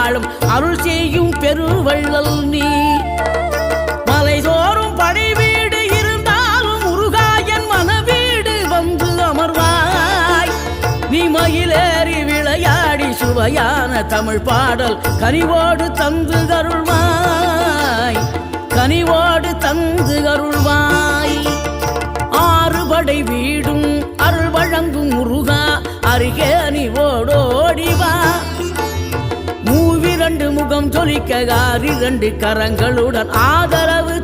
வாழும் அருள் செய்யும் பெருவள்ளல் நீ. மலைதோறும் படை வீடு இருந்தாலும் முருகாயன் மனவீடு வந்து அமர்வாய். நீ மயிலேறி விளையாடி சுவையான தமிழ் பாடல் கனிவோடு தந்து அருள்வாய், கனிவோடு தந்து அருள்வாய். ஆறுபடை வீடும் அருள் வழங்கும் முருகா அருகே நீ ஓடோடிவா. மூவிரண்டு முகம் ஜொலிக்க 6 கரங்களுடன் ஆதரவு